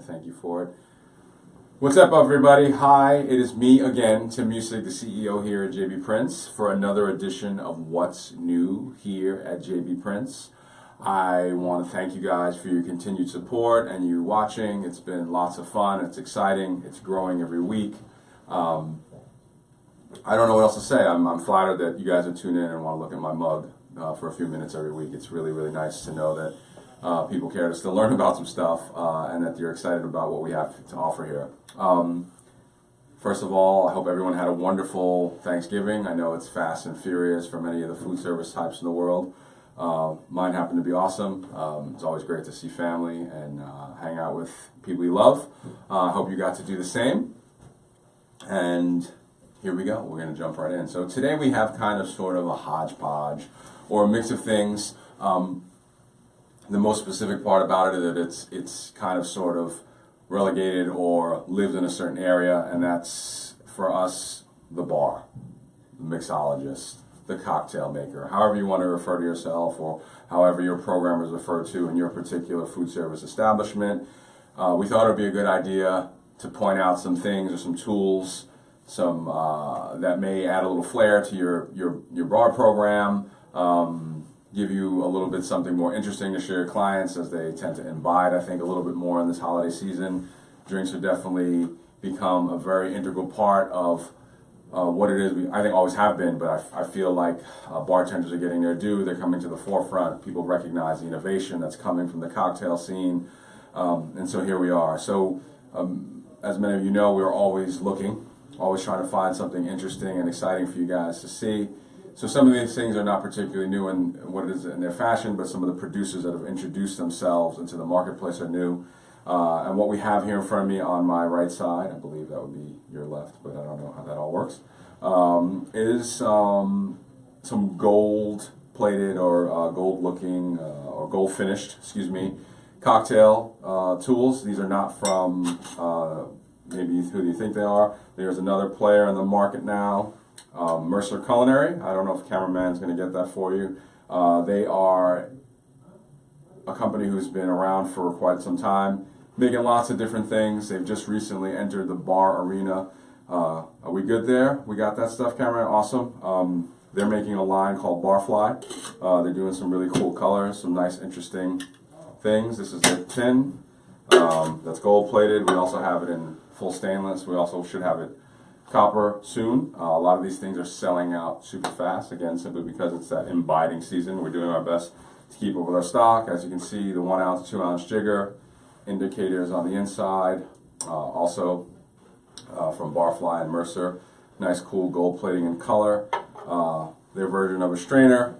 thank you for it. What's up, everybody? Hi, it is me again, Tim Music, the CEO here at JB Prince, for another edition of What's New here at JB Prince. I want to thank you guys for your continued support and you watching. It's been lots of fun. It's exciting. It's growing every week. I don't know what else to say. I'm flattered that you guys are tuned in and want to look at my mug for a few minutes every week. It's really, really nice to know that people care to still learn about some stuff and that you're excited about what we have to offer here. First of all, I hope everyone had a wonderful Thanksgiving. I know it's fast and furious for many of the food service types in the world. Mine happened to be awesome. It's always great to see family and hang out with people you love. I hope you got to do the same. And here we go. We're going to jump right in. So today we have kind of sort of a hodgepodge or a mix of things. The most specific part about it is that it's kind of sort of relegated or lives in a certain area, and that's for us the bar, the mixologist, the cocktail maker, however you want to refer to yourself or however your program is referred to in your particular food service establishment. We thought it would be a good idea to point out some things or some tools that may add a little flair to your bar program, give you a little bit something more interesting to share your clients as they tend to imbibe, I think, a little bit more in this holiday season. Drinks have definitely become a very integral part of what it is I think always have been, but I feel like bartenders are getting their due. They're coming to the forefront. People recognize the innovation that's coming from the cocktail scene, and so here we are. So as many of you know, we're always looking, always trying to find something interesting and exciting for you guys to see. So some of these things are not particularly new in what it is in their fashion, but some of the producers that have introduced themselves into the marketplace are new. And what we have here in front of me on my right side, I believe that would be your left, but I don't know how that all works, is some gold-plated or gold-looking or gold-finished, cocktail tools. These are not from maybe who you think they are. There's another player in the market now, Mercer Culinary. I don't know if the cameraman's going to get that for you. They are a company who's been around for quite some time, making lots of different things. They've just recently entered the bar arena. Are we good there? We got that stuff, cameraman? Awesome. They're making a line called Barfly. They're doing some really cool colors, some nice, interesting things. This is their tin. That's gold-plated. We also have it in full stainless. We also should have it copper soon. A lot of these things are selling out super fast, again, simply because it's that imbibing season. We're doing our best to keep up with our stock. As you can see, the 1 ounce, 2 ounce jigger, indicators on the inside, also from Barfly and Mercer. Nice, cool gold plating in color. Their version of a strainer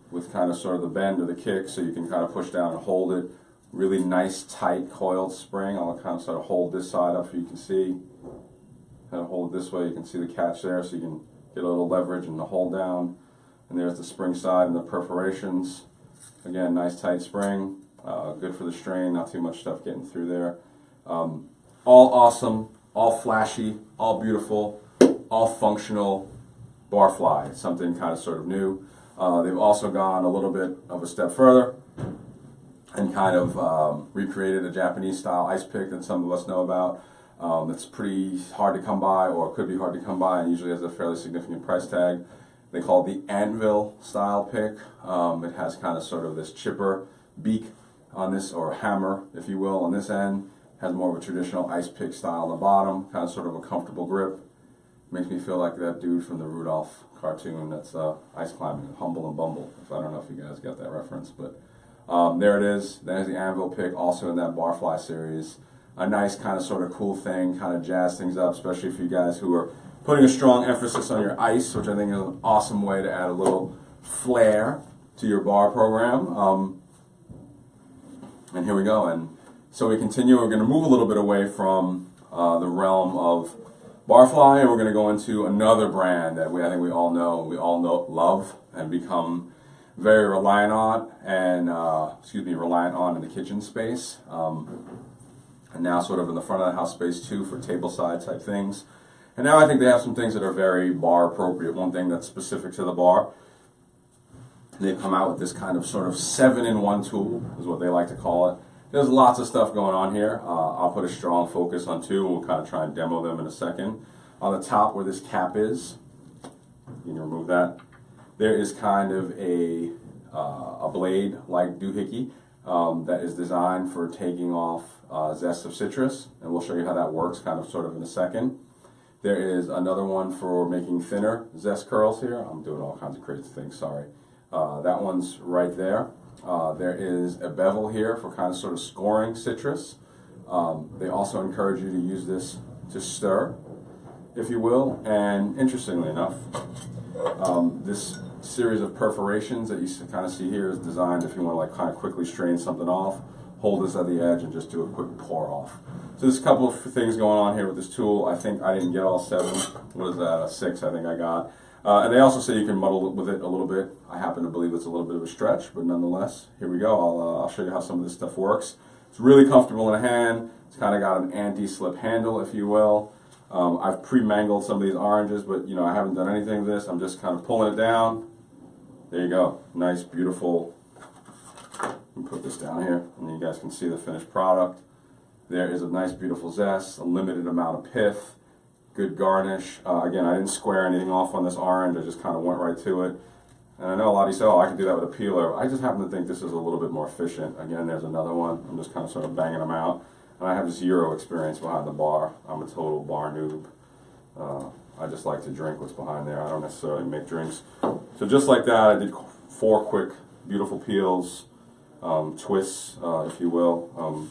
with kind of sort of the bend or the kick, so you can kind of push down and hold it. Really nice, tight, coiled spring. I'll kind of sort of hold this side up so you can see. Kind of hold it this way, you can see the catch there, so you can get a little leverage and the hold down. And there's the spring side and the perforations. Again, nice tight spring, good for the strain, not too much stuff getting through there. All awesome, all flashy, all beautiful, all functional Barfly. It's something kind of sort of new. They've also gone a little bit of a step further and kind of recreated a Japanese style ice pick that some of us know about. It's pretty hard to come by, or could be hard to come by, and usually has a fairly significant price tag. They call it the Anvil style pick. It has kind of sort of this chipper beak on this, or hammer, if you will, on this end. Has more of a traditional ice pick style on the bottom, kind of sort of a comfortable grip. Makes me feel like that dude from the Rudolph cartoon that's ice climbing, Humble and Bumble. I don't know if you guys got that reference, but there it is. There's the Anvil pick, also in that Barfly series. A nice kind of sort of cool thing, kind of jazz things up, especially for you guys who are putting a strong emphasis on your ice, which I think is an awesome way to add a little flair to your bar program. And here we go. And so we continue. We're going to move a little bit away from the realm of Barfly, and we're going to go into another brand that I think we all know, love, and become very reliant on, and reliant on in the kitchen space. And now sort of in the front of the house space too for tableside type things. And now I think they have some things that are very bar appropriate. One thing that's specific to the bar, they've come out with this kind of sort of 7-in-1 tool, is what they like to call it. there's lots of stuff going on here. I'll put a strong focus on two, and we'll kind of try and demo them in a second. On the top where this cap is, you can remove that. There is kind of a blade like doohickey that is designed for taking off zest of citrus, and we'll show you how that works kind of sort of in a second. There is another one for making thinner zest curls here. I'm doing all kinds of crazy things, sorry. That one's right there. There is a bevel here for kind of sort of scoring citrus. They also encourage you to use this to stir, if you will. And interestingly enough, this series of perforations that you kind of see here is designed if you want to like kind of quickly strain something off, hold this at the edge and just do a quick pour off. So there's a couple of things going on here with this tool. I think I didn't get all 7. What is that? A 6 I think I got. And they also say you can muddle with it a little bit. I happen to believe it's a little bit of a stretch, but nonetheless, here we go. I'll show you how some of this stuff works. It's really comfortable in the hand. It's kind of got an anti-slip handle, if you will. I've pre-mangled some of these oranges, but you know I haven't done anything with this. I'm just kind of pulling it down. There you go. Nice, beautiful. Let me put this down here, and you guys can see the finished product. There is a nice, beautiful zest, a limited amount of pith, good garnish. Again, I didn't square anything off on this orange. I just kind of went right to it. And I know a lot of you say, oh, I can do that with a peeler. I just happen to think this is a little bit more efficient. Again, there's another one. I'm just kind of sort of banging them out. And I have 0 experience behind the bar. I'm a total bar noob. I just like to drink what's behind there. I don't necessarily make drinks. So just like that, I did 4 quick, beautiful peels, twists, if you will.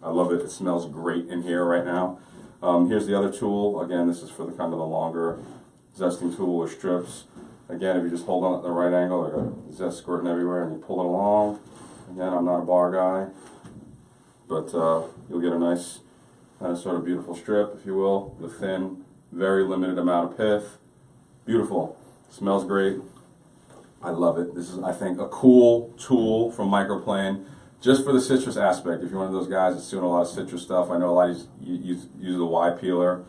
I love it. It smells great in here right now. Here's the other tool. Again, this is for the kind of the longer zesting tool or strips. Again, if you just hold on at the right angle, I got zest squirting everywhere, and you pull it along. Again, I'm not a bar guy, but you'll get a nice kind of sort of beautiful strip, if you will, with thin, very limited amount of pith. Beautiful. Smells great. I love it. This is, I think, a cool tool from Microplane. Just for the citrus aspect, if you're one of those guys that's doing a lot of citrus stuff, I know a lot of you use the Y peeler.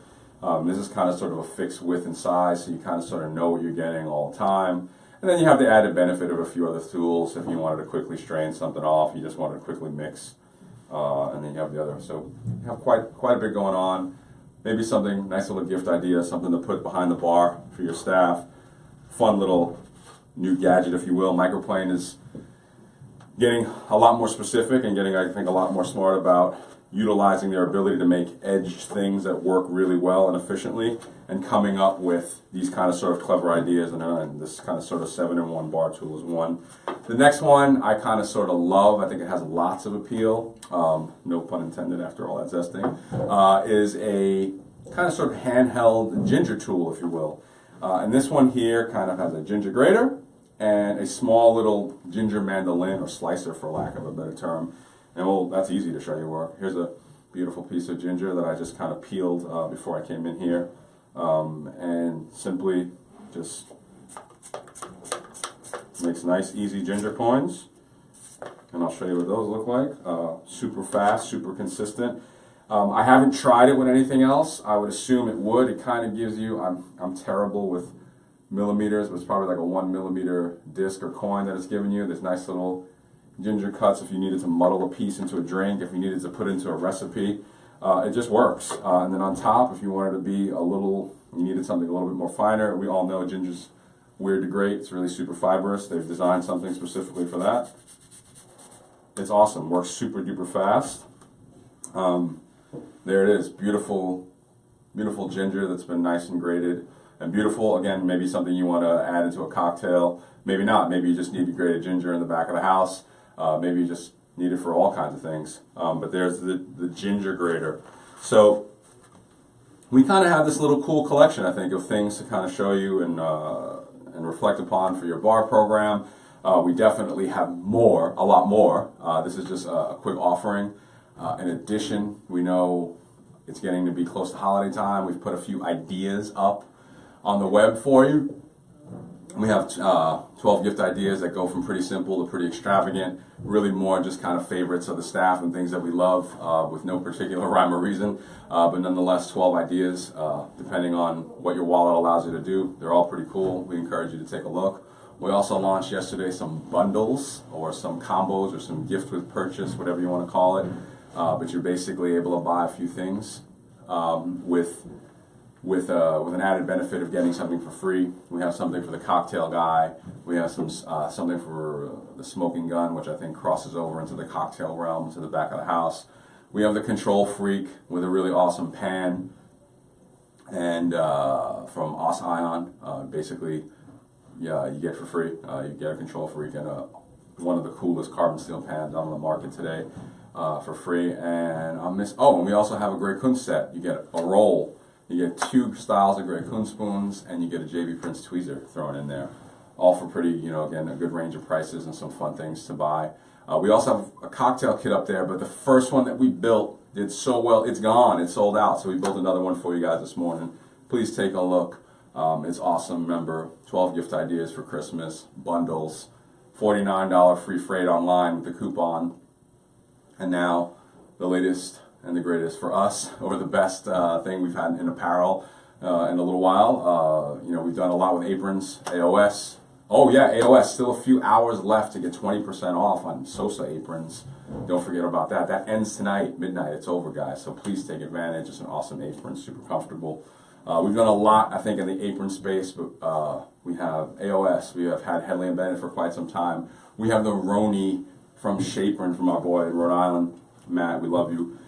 This is kind of sort of a fixed width and size, so you kind of sort of know what you're getting all the time. And then you have the added benefit of a few other tools. If you wanted to quickly strain something off, you just wanted to quickly mix, and then you have the other. So you have quite a bit going on. Maybe something, nice little gift idea, something to put behind the bar for your staff. Fun little new gadget, if you will. Microplane is getting a lot more specific and getting, I think, a lot more smart about utilizing their ability to make edged things that work really well and efficiently, and coming up with these kind of sort of clever ideas, and this kind of sort of 7-in-1 bar tool is one. The next one I kind of sort of love, I think it has lots of appeal, no pun intended after all that zesting, is a kind of sort of handheld ginger tool, if you will. And this one here kind of has a ginger grater and a small little ginger mandolin, or slicer for lack of a better term. And well, that's easy to show you work. Here's a beautiful piece of ginger that I just kind of peeled before I came in here. And simply just makes nice, easy ginger coins. And I'll show you what those look like. Super fast, super consistent. I haven't tried it with anything else. I would assume it would. It kind of gives you, I'm terrible with millimeters, but it's probably like a 1 millimeter disc or coin that it's giving you. There's nice little ginger cuts if you needed to muddle a piece into a drink, if you needed to put it into a recipe. It just works. And then on top, if you wanted to be a little, you needed something a little bit more finer, we all know ginger's weird to great. It's really super fibrous. They've designed something specifically for that. It's awesome. Works super duper fast. There it is. Beautiful, beautiful ginger that's been nice and grated. And beautiful, again, maybe something you want to add into a cocktail. Maybe not. Maybe you just need grated ginger in the back of the house. Maybe you just need it for all kinds of things. But there's the ginger grater. So we kind of have this little cool collection, I think, of things to kind of show you and reflect upon for your bar program. We definitely have more, a lot more. This is just a quick offering. In addition, we know it's getting to be close to holiday time. We've put a few ideas up on the web for you. We have 12 gift ideas that go from pretty simple to pretty extravagant, really more just kind of favorites of the staff and things that we love with no particular rhyme or reason, but nonetheless 12 ideas depending on what your wallet allows you to do. They're all pretty cool. We encourage you to take a look. We also launched yesterday some bundles or some combos or some gift with purchase, whatever you want to call it. But you're basically able to buy a few things with an added benefit of getting something for free. We have something for the cocktail guy. We have something for the smoking gun, which I think crosses over into the cocktail realm, to the back of the house. We have the control freak with a really awesome pan, and from Os Ion, basically, yeah, you get for free. You get a control freak and one of the coolest carbon steel pans on the market today for free. And and we also have a Grey Kunz set. You get a roll. You get 2 styles of Grey Kunz spoons, and you get a JB Prince tweezer thrown in there. All for pretty, again, a good range of prices and some fun things to buy. We also have a cocktail kit up there, but the first one that we built did so well, it's gone, it's sold out. So we built another one for you guys this morning. Please take a look. It's awesome. Remember, 12 gift ideas for Christmas, bundles, $49 free freight online with the coupon, and now the latest and the greatest for us, or the best thing we've had in apparel in a little while. We've done a lot with aprons, AOS. Oh yeah, AOS, still a few hours left to get 20% off on Sosa aprons. Don't forget about that. That ends tonight, midnight. It's over, guys, so please take advantage. It's an awesome apron, super comfortable. We've done a lot, I think, in the apron space, but we have AOS. We have had Headley and Bennett for quite some time. We have the Roni from Shaperin from our boy in Rhode Island. Matt, we love you.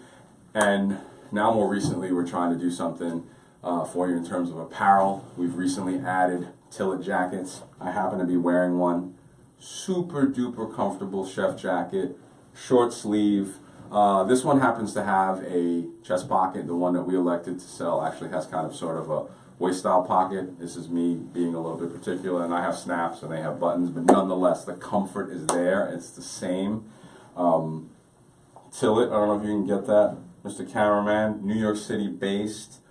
And now more recently, we're trying to do something for you in terms of apparel. We've recently added Tillet jackets. I happen to be wearing one. Super duper comfortable chef jacket, short sleeve. This one happens to have a chest pocket. The one that we elected to sell actually has kind of sort of a waist style pocket. This is me being a little bit particular, and I have snaps and they have buttons, but nonetheless, the comfort is there. It's the same. Tillet, I don't know if you can get that, Mr. Cameraman, New York City based,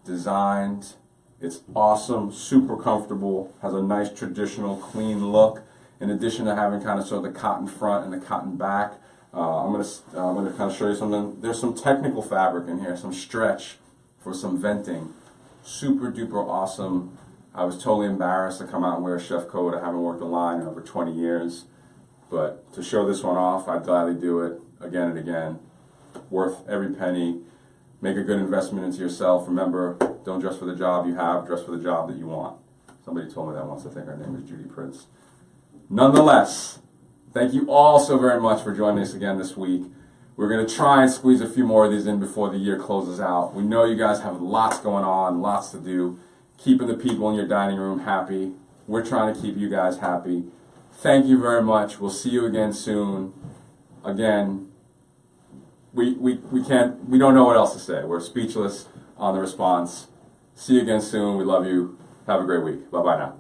designed. It's awesome, super comfortable, has a nice traditional clean look. In addition to having kind of sort of the cotton front and the cotton back, I'm gonna kind of show you something. There's some technical fabric in here, some stretch for some venting. Super duper awesome. I was totally embarrassed to come out and wear a chef coat. I haven't worked a line in over 20 years. But to show this one off, I'd gladly do it again and again. Worth every penny. Make a good investment into yourself. Remember, don't dress for the job you have, dress for the job that you want. Somebody told me that once. I think her name is Judy Prince. Nonetheless, thank you all so very much for joining us again this week. We're going to try and squeeze a few more of these in before the year closes out. We know you guys have lots going on, lots to do. Keeping the people in your dining room happy. We're trying to keep you guys happy. Thank you very much. We'll see you again soon. Again, we don't know what else to say. We're speechless on the response. See you again soon. We love you. Have a great week. Bye-bye now.